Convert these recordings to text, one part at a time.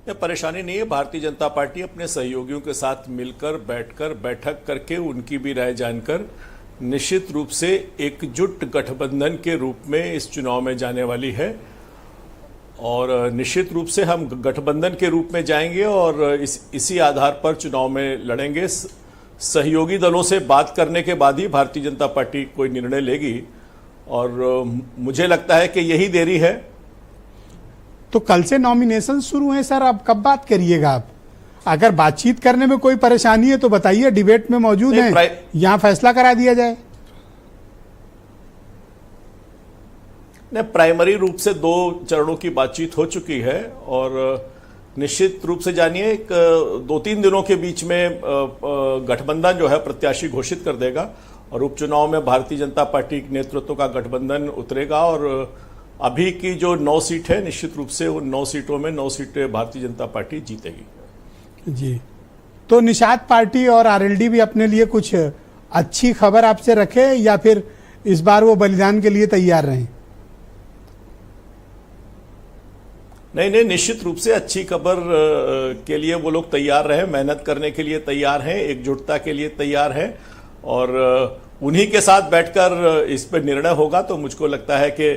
ये परेशानी नहीं है। भारतीय जनता पार्टी अपने सहयोगियों के साथ मिलकर बैठक करके उनकी भी राय जानकर निश्चित रूप से एकजुट गठबंधन के रूप में इस चुनाव में जाने वाली है और निश्चित रूप से हम गठबंधन के रूप में जाएंगे और इसी आधार पर चुनाव में लड़ेंगे। सहयोगी दलों से बात करने के बाद ही भारतीय जनता पार्टी कोई निर्णय लेगी और मुझे लगता है कि यही देरी है। तो कल से नॉमिनेशन शुरू है सर, अब कब बात करिएगा आप? अगर बातचीत करने में कोई परेशानी है तो बताइए, डिबेट में मौजूद हैं, यहां फैसला करा दिया जाए। नहीं, प्राइमरी रूप से 2 चरणों की बातचीत हो चुकी है और निश्चित रूप से जानिए 2-3 दिनों के बीच में गठबंधन जो है प्रत्याशी घोषित कर देगा और उपचुनाव में भारतीय जनता पार्टी के नेतृत्व का गठबंधन उतरेगा और अभी की जो 9 सीट है निश्चित रूप से उन 9 सीटों में 9 सीटें भारतीय जनता पार्टी जीतेगी। जी, तो निषाद पार्टी और आरएलडी भी अपने लिए कुछ अच्छी खबर आपसे रखे या फिर इस बार वो बलिदान के लिए तैयार रहें? नहीं, निश्चित रूप से अच्छी खबर के लिए वो लोग तैयार रहे, मेहनत करने के लिए तैयार हैं, एकजुटता के लिए तैयार हैं और उन्हीं के साथ बैठकर इस पर निर्णय होगा। तो मुझको लगता है कि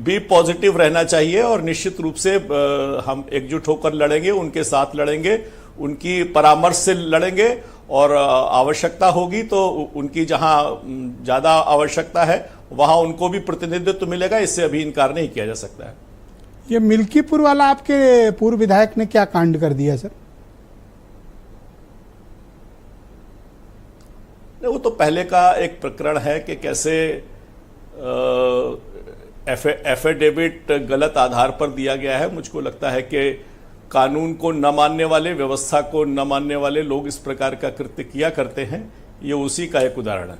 बी पॉजिटिव रहना चाहिए और निश्चित रूप से हम एकजुट होकर लड़ेंगे, उनके साथ लड़ेंगे, उनकी परामर्श से लड़ेंगे और आवश्यकता होगी तो उनकी जहां ज्यादा आवश्यकता है वहां उनको भी प्रतिनिधित्व मिलेगा। इससे अभी इनकार नहीं किया जा सकता है। ये मिल्कीपुर वाला आपके पूर्व विधायक ने क्या कांड कर दिया सर? वो तो पहले का एक प्रकरण है कि कैसे एफिडेविट गलत आधार पर दिया गया है। मुझको लगता है कि कानून को न मानने वाले, व्यवस्था को न मानने वाले लोग इस प्रकार का कृत्य किया करते हैं। ये उसी का एक उदाहरण है।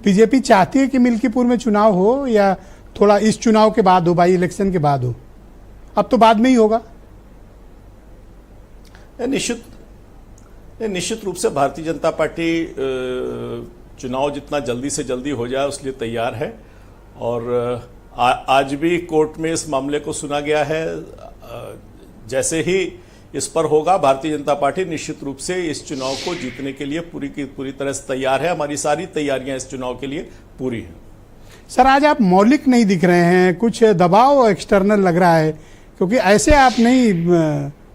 बीजेपी चाहती है कि मिल्कीपुर में चुनाव हो या थोड़ा इस चुनाव के बाद हो, बाई इलेक्शन के बाद हो? अब तो बाद में ही होगा। निश्चित रूप से भारतीय जनता पार्टी चुनाव जितना जल्दी से जल्दी हो जाए उसके लिए तैयार है और आज भी कोर्ट में इस मामले को सुना गया है। जैसे ही इस पर होगा भारतीय जनता पार्टी निश्चित रूप से इस चुनाव को जीतने के लिए पूरी की पूरी तरह से तैयार है। हमारी सारी तैयारियां इस चुनाव के लिए पूरी हैं। सर, आज आप मौलिक नहीं दिख रहे हैं, कुछ दबाव एक्सटर्नल लग रहा है, क्योंकि ऐसे आप नहीं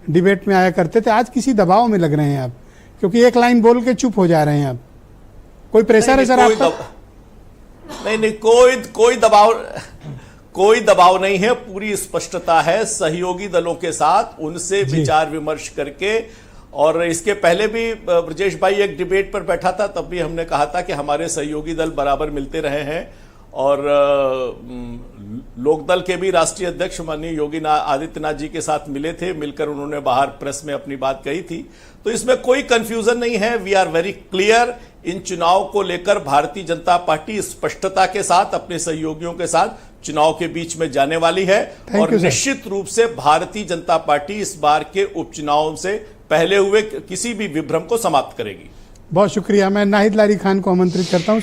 डिबेट में आया करते थे। आज किसी दबाव में लग रहे हैं आप, क्योंकि एक लाइन बोल के चुप हो जा रहे हैं आप। कोई प्रेशर है सर आपका? नहीं, कोई दबाव नहीं है। पूरी स्पष्टता है सहयोगी दलों के साथ, उनसे विचार विमर्श करके। और इसके पहले भी ब्रजेश भाई एक डिबेट पर बैठा था, तब भी हमने कहा था कि हमारे सहयोगी दल बराबर मिलते रहे हैं और लोकदल के भी राष्ट्रीय अध्यक्ष माननीय योगी आदित्यनाथ जी के साथ मिले थे, मिलकर उन्होंने बाहर प्रेस में अपनी बात कही थी। तो इसमें कोई कंफ्यूजन नहीं है। We are very clear. इन चुनाव को लेकर भारतीय जनता पार्टी स्पष्टता के साथ अपने सहयोगियों के साथ चुनाव के बीच में जाने वाली है और निश्चित रूप से भारतीय जनता पार्टी इस बार के उपचुनाव से पहले हुए किसी भी विभ्रम को समाप्त करेगी। बहुत शुक्रिया। मैं नाहिद लारी खान को आमंत्रित करता हूं।